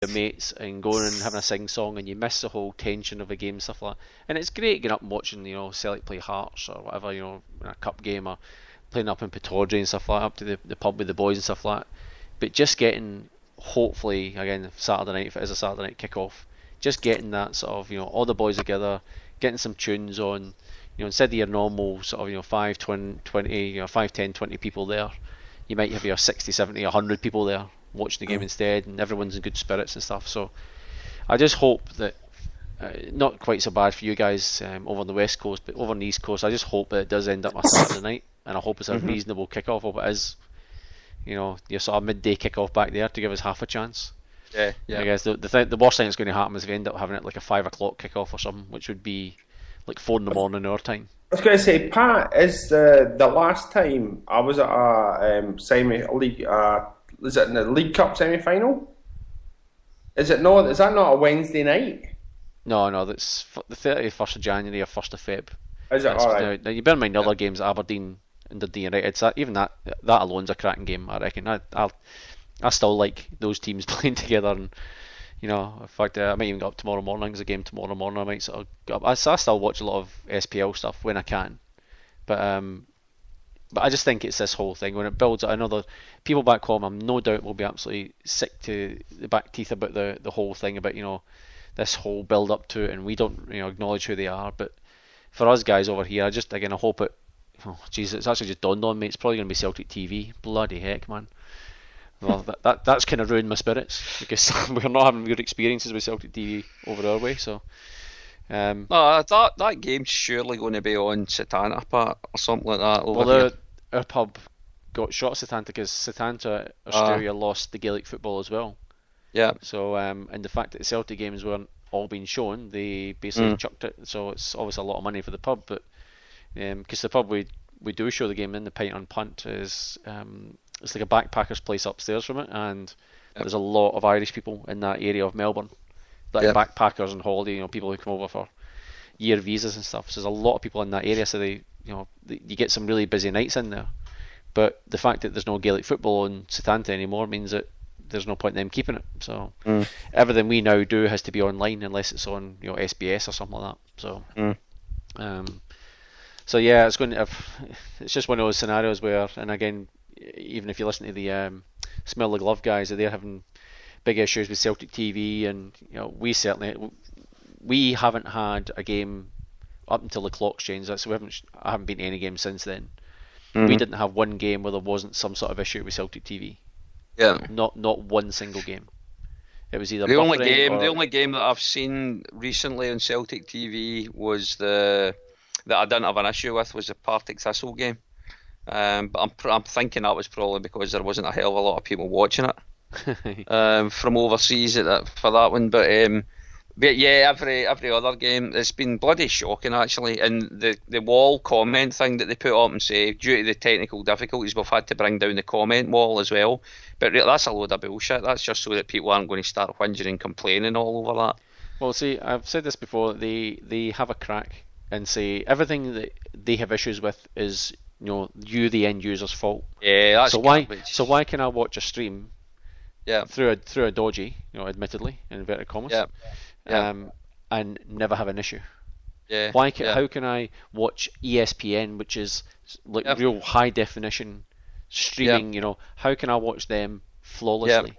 your mates and going and having a sing song, and you miss the whole tension of a game and stuff like that. And it's great getting up and watching, Celtic play Hearts or whatever, in a cup game, or playing up in Pittodrie and stuff like that, up to the pub with the boys and stuff like that. But just getting, hopefully, again, Saturday night, if it is a Saturday night kick-off, just getting that sort of, all the boys together, getting some tunes on, instead of your normal sort of, 5, 20, 5, 10, 20 people there, you might have your 60, 70, 100 people there watching the game instead, and everyone's in good spirits and stuff. So I just hope that, not quite so bad for you guys over on the West Coast, but over on the East Coast, I just hope that it does end up a Saturday night, and I hope it's a reasonable kick-off. Hope it is, your sort of midday kick-off back there to give us half a chance. Yeah. I guess the worst thing that's going to happen is if we end up having it like a 5 o'clock kick-off or something, which would be like 4 in the morning our time. I was going to say, Pat, is the last time I was at a semi-league, is it in the League Cup semi-final? Is that not a Wednesday night? No, that's the 31st of January or 1st of Feb. Is it? Alright. Now, you bear in mind the other games, Aberdeen and Dundee United, even that alone's a cracking game, I reckon. I still like those teams playing together, and in fact, I might even go up tomorrow morning. There's a game tomorrow morning. I might sort of go up. I still watch a lot of SPL stuff when I can, but I just think it's this whole thing when it builds. I know the people back home, I'm no doubt, will be absolutely sick to the back teeth about the whole thing about this whole build up to it, and we don't acknowledge who they are. But for us guys over here, I hope it. Oh, jeez, it's actually just dawned on me. It's probably going to be Celtic TV. Bloody heck, man. Well, that's kind of ruined my spirits because we're not having good experiences with Celtic TV over our way. So, no, that game's surely going to be on Satanta or something like that. Well, our pub got shot at Satanta because Satanta, Australia, lost the Gaelic football as well. Yeah. So, and the fact that the Celtic games weren't all being shown, they basically chucked it. So it's obviously a lot of money for the pub, but because the pub we do show the game in, the Pint on Punt is. It's like a backpacker's place upstairs from it, and there's a lot of Irish people in that area of Melbourne, like backpackers and holiday, people who come over for year visas and stuff. So there's a lot of people in that area, so you get some really busy nights in there. But the fact that there's no Gaelic football on Setanta anymore means that there's no point in them keeping it. So everything we now do has to be online unless it's on SBS or something like that. So so yeah, it's just one of those scenarios where, and again, even if you listen to the Smell the Glove guys, they're having big issues with Celtic TV, and we haven't had a game up until the clock's changed. So I haven't been to any game since then. We didn't have one game where there wasn't some sort of issue with Celtic TV. Yeah, not one single game. It was either the only game that I've seen recently on Celtic TV was that I didn't have an issue with was the Partick Thistle game. But I'm thinking that was probably because there wasn't a hell of a lot of people watching it from overseas for that one. But yeah, every other game, it's been bloody shocking actually. And the wall comment thing that they put up and say, due to the technical difficulties, we've had to bring down the comment wall as well. But that's a load of bullshit. That's just so that people aren't going to start whinging and complaining all over that. Well, see, I've said this before. They have a crack and say everything that they have issues with is you the end user's fault. Yeah, that's so why can I watch a stream through a dodgy, admittedly in inverted commas, and never have an issue? Yeah. How can I watch ESPN, which is like real high definition streaming, how can I watch them flawlessly?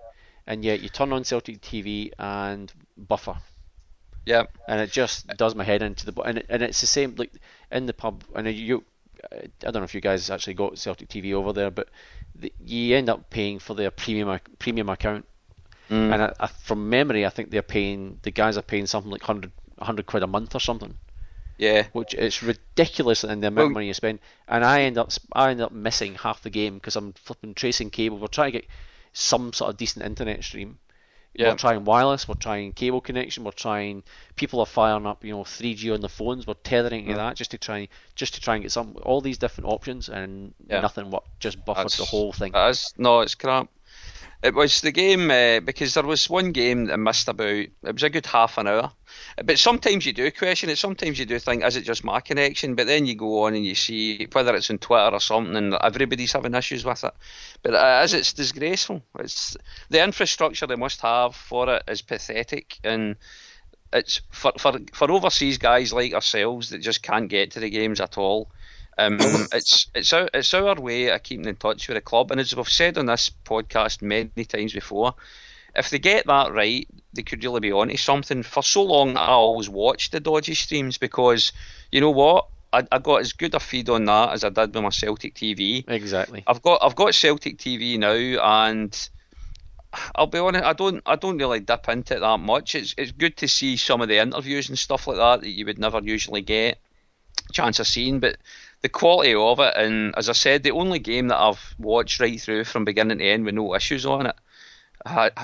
And yet you turn on Celtic TV and buffer. Yeah. And it just does my head into and it's the same like in the pub. I don't know if you guys actually got Celtic TV over there, but you end up paying for their premium account. And from memory, I think the guys are paying something like 100 quid a month or something. Yeah, which is ridiculous in the amount of money you spend. And I end up missing half the game because I'm flipping tracing cable. We're trying to get some sort of decent internet stream. Yeah. We're trying wireless, we're trying cable connection, people are firing up 3G on the phones, we're tethering to that just to try and get all these different options, and nothing just buffered the whole thing. It's crap. It was the game because there was one game that I missed about. It was a good half an hour. But sometimes you do question it. Sometimes you do think, is it just my connection? But then you go on and you see whether it's on Twitter or something, and everybody's having issues with it. But it's disgraceful. It's the infrastructure they must have for it is pathetic, and it's for overseas guys like ourselves that just can't get to the games at all. It's our way of keeping in touch with the club, and as we've said on this podcast many times before, if they get that right, they could really be onto something. For so long, I always watched the dodgy streams because, you know what, I got as good a feed on that as I did with my Celtic TV. Exactly. I've got Celtic TV now, and I'll be honest, I don't really dip into it that much. It's good to see some of the interviews and stuff like that you would never usually get a chance of seeing, but the quality of it, and as I said, the only game that I've watched right through from beginning to end with no issues on it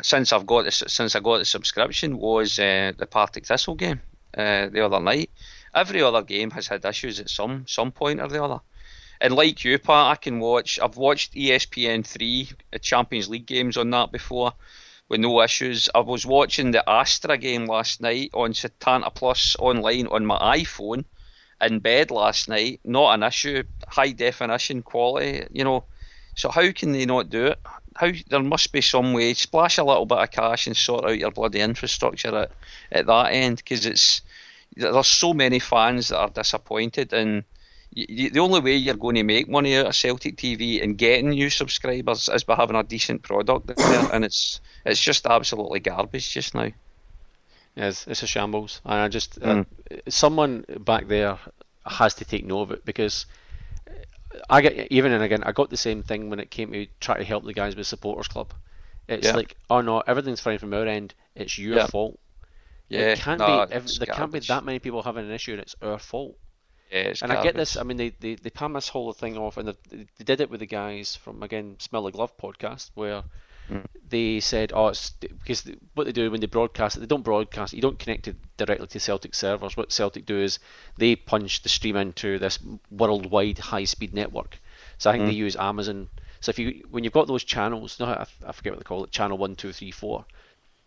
since I got the subscription was the Partick Thistle game the other night. Every other game has had issues at some point or the other. And like you, Pat, I've watched ESPN3 Champions League games on that before with no issues. I was watching the Astra game last night on Setanta Plus online on my iPhone in bed last night. Not an issue. High definition quality, you know. So how can they not do it? There must be some way. Splash a little bit of cash and sort out your bloody infrastructure at that end, because there's so many fans that are disappointed, and the only way you're going to make money out of Celtic TV and getting new subscribers is by having a decent product there, and it's just absolutely garbage just now. Yeah, it's a shambles, and I just someone back there has to take note of it, because I got the same thing when it came to try to help the guys with supporters club. It's like, oh no, everything's fine from our end. It's your fault. Yeah, there can't be that many people having an issue, and it's our fault. Yeah, it's and garbage. I get this. I mean, they palm this whole thing off, and they did it with the guys from, again, Smell the Glove podcast, where they said, oh, it's because what they do when they broadcast it, they don't broadcast it. You don't connect it directly to Celtic servers. What Celtic do is they punch the stream into this worldwide high-speed network. So I think they use Amazon. So when you've got those channels, no, I forget what they call it, channel 1, 2, 3, 4.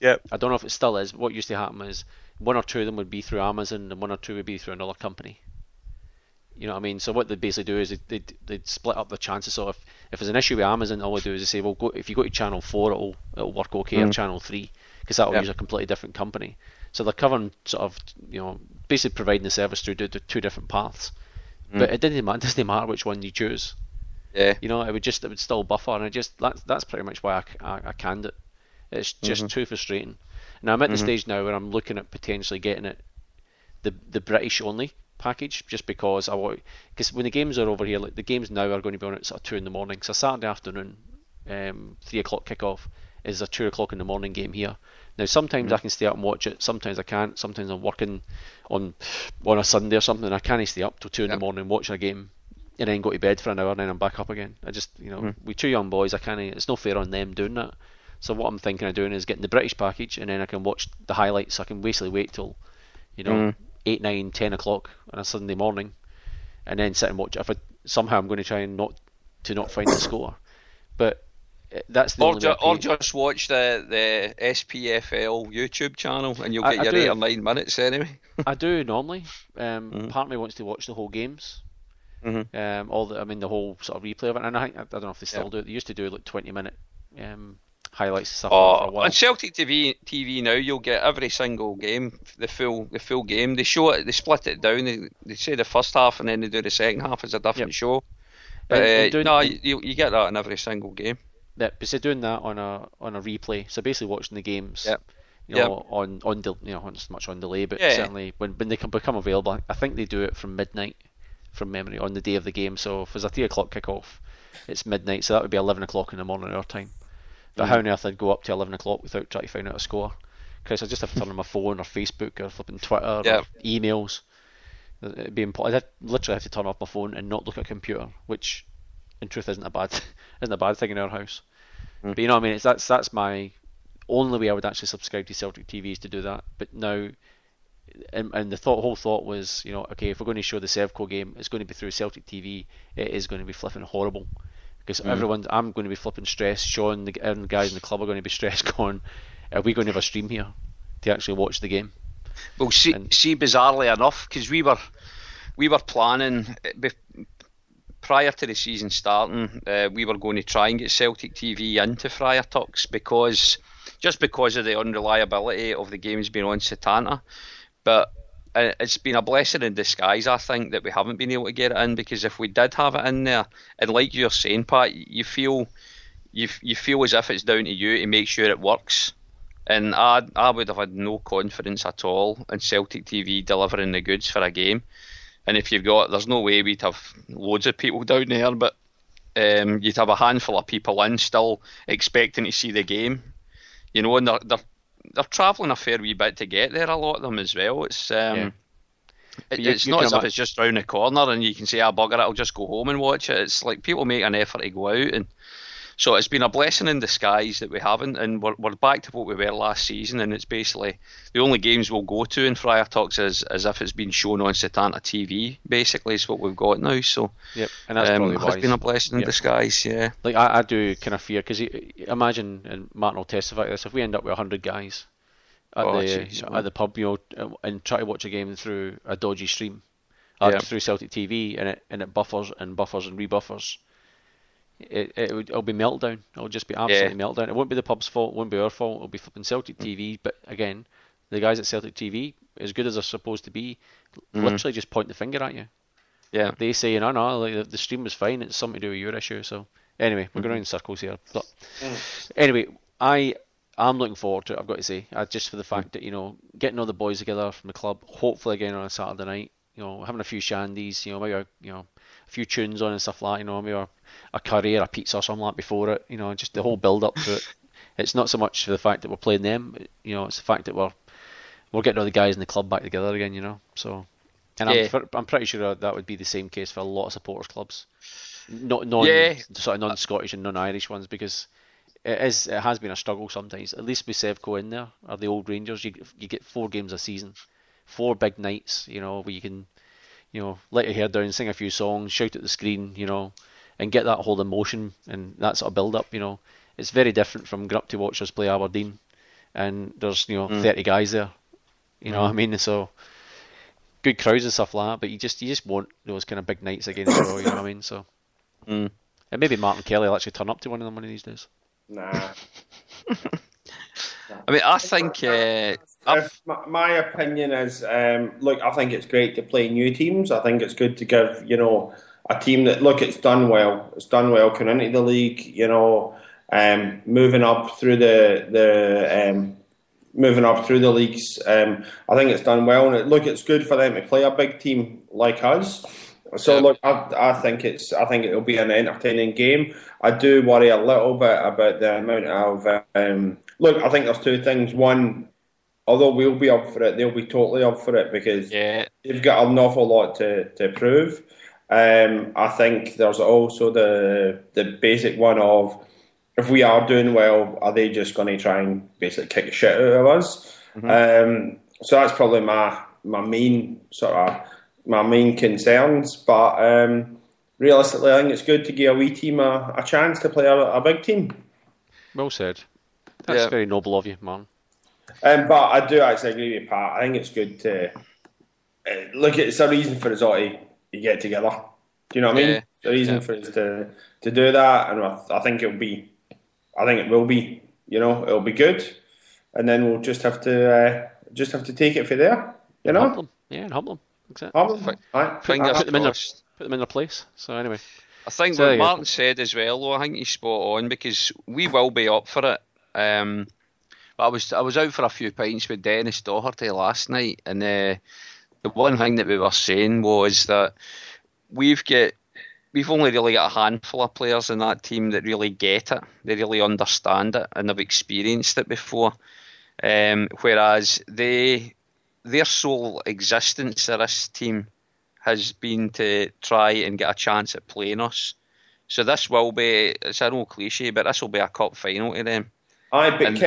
Yep. I don't know if it still is. What used to happen is one or two of them would be through Amazon, and one or two would be through another company. You know what I mean? So what they basically do is they'd split up the chances. So if there's an issue with Amazon, all they do is they say, well, if you go to channel 4, it'll work okay, or channel 3, because that'll use a completely different company. So they're covering sort of, you know, basically providing the service through two different paths. But it doesn't matter which one you choose. Yeah. You know, it would still buffer, and that's pretty much why I canned it. It's just too frustrating. Now I'm at the stage now where I'm looking at potentially getting it the British only package, just because because when the games are over here, like the games now are going to be on at sort of 2 in the morning. So Saturday afternoon, 3 o'clock kickoff is a 2 o'clock in the morning game here. Now sometimes I can stay up and watch it, sometimes I can't. Sometimes I'm working on a Sunday or something, and I can't stay up till 2 in the morning watching a game and then go to bed for an hour and then I'm back up again. I just, you know, with two young boys, it's no fair on them doing that. So what I'm thinking of doing is getting the British package, and then I can watch the highlights. I can basically wait till, you know, 8, 9, 10 o'clock on a Sunday morning, and then sit and watch it. Somehow I'm going to try and not find the score, but that's the only way. Or just watch the SPFL YouTube channel, and you'll get your 8 or 9 minutes anyway. I do normally. Part of me wants to watch the whole games. The whole sort of replay of it, and I don't know if they still do it. They used to do like 20-minute highlights and stuff for a while. On Celtic TV now, you'll get every single game, the full game. They show it, they split it down. They say the first half, and then they do the second half as a different show. You get that in every single game. Yeah, but they're doing that on a replay. So basically watching the games. On not so much on delay, but certainly when they can become available. I think they do it from midnight, from memory, on the day of the game. So if there's a 3 o'clock kickoff, it's midnight. So that would be 11 o'clock in the morning our time. But how on earth I'd go up to 11 o'clock without trying to find out a score? Because I just have to turn on my phone or Facebook or flipping Twitter or emails. It'd be important. I'd literally have to turn off my phone and not look at a computer, which in truth isn't a bad thing in our house. But you know what I mean? That's my only way I would actually subscribe to Celtic TV is to do that. But now, and the whole thought was, you know, okay, if we're going to show the Sevco game, it's going to be through Celtic TV. It is going to be flipping horrible, because everyone, I'm going to be flipping stressed. Sean, and the guys in the club are going to be stressed. Going, are we going to have a stream here to actually watch the game? Well, see, bizarrely enough, because we were planning prior to the season starting, we were going to try and get Celtic TV into Friar Tuck's because of the unreliability of the games being on Setanta. But it's been a blessing in disguise, I think, that we haven't been able to get it in, because if we did have it in there, and like you're saying, Pat, you feel as if it's down to you to make sure it works. And I would have had no confidence at all in Celtic TV delivering the goods for a game. And if there's no way we'd have loads of people down there, but you'd have a handful of people in still expecting to see the game. You know, and they're travelling a fair wee bit to get there, a lot of them as well. It's it's not as if it's just round the corner and you can say, bugger it, I'll just go home and watch it. It's like people make an effort to go out, and so it's been a blessing in disguise that we haven't, and we're back to what we were last season, and it's basically the only games we'll go to in Friar Tuck's as if it's been shown on Setanta TV, basically, is what we've got now. So yep, and that's probably wise. It's been a blessing in disguise, yeah. Like I do kind of fear, because imagine, and Martin will testify to this, if we end up with 100 guys at the pub, you know, and try to watch a game through a dodgy stream, through Celtic TV, and it buffers and rebuffers. It'll be meltdown. It'll just be absolutely meltdown. It won't be the pub's fault. It won't be our fault. It'll be flipping Celtic TV. But again, the guys at Celtic TV, as good as they're supposed to be, literally just point the finger at you. Yeah. They say, no, like, the stream was fine. It's something to do with your issue. So anyway, we're going in circles here. But anyway, I'm looking forward to it. I've got to say, just for the fact that, you know, getting all the boys together from the club, hopefully again on a Saturday night, you know, having a few shandies, you know, maybe a few tunes on and stuff like that, you know, maybe a curry or a pizza or something like before it, you know, just the whole build up to it. It's not so much for the fact that we're playing them, you know, it's the fact that we're getting all the guys in the club back together again, you know. So, and I'm pretty sure that would be the same case for a lot of supporters clubs, sort of non-Scottish and non-Irish ones, because it has been a struggle sometimes. At least with Sevco in there, or the old Rangers, you get 4 games a season, 4 big nights, you know, where you can, you know, let your hair down, sing a few songs, shout at the screen, you know, and get that whole emotion and that sort of build up, you know. It's very different from going up to watch us play Aberdeen and there's, you know, 30 guys there, you know what I mean? So good crowds and stuff like that, but you just want those kind of big nights again as well, you know what I mean? So and maybe Martin Kelly will actually turn up to one of them one of these days. Nah. I mean, I think my opinion is, look, I think it's great to play new teams. I think it's good to give, you know, a team that, look, it's done well coming into the league, you know, moving up through the leagues. I think it's done well, and it's good for them to play a big team like us. So look, I think it'll be an entertaining game. I do worry a little bit about the amount of look. I think there's 2 things. One, although we'll be up for it, they'll be totally up for it because they've got an awful lot to prove. I think there's also the basic one of, if we are doing well, are they just going to try and basically kick the shit out of us? So that's probably my main concerns. But realistically, I think it's good to give a wee team a chance to play a big team. Well said. That's very noble of you, man. But I do actually agree with Pat. I think it's good to look. It's a reason for us all to get together. Do you know what I mean? It's a reason for us to do that, and I think it will be. You know, it'll be good, and then we'll just have to take it from there. You know, humble them. Yeah, humble them. Exactly. Humble them. Put them in their place. So anyway, I think what Martin said as well, though, I think he's spot on, because we will be up for it. I was out for a few pints with Dennis Doherty last night, and the one thing that we were saying was that we've only really got a handful of players in that team that really get it. They really understand it and have experienced it before. Whereas their sole existence of this team has been to try and get a chance at playing us. So this will be, it's an old cliche, but this will be a cup final to them. And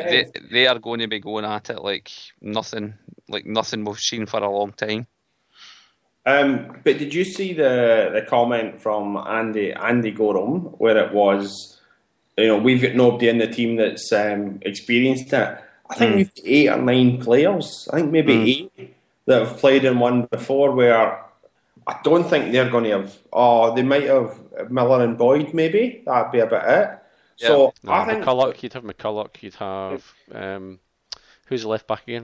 they are going to be going at it like nothing we've seen for a long time. But did you see the comment from Andy Gorham where it was, we've got nobody in the team that's experienced it. I think we've got 8 or 9 players. I think maybe 8 that have played in one before. Where I don't think they're going to have. Oh, they might have Miller and Boyd. Maybe that'd be about it. So no, I think McCulloch. You'd have McCulloch. You'd have who's the left back again?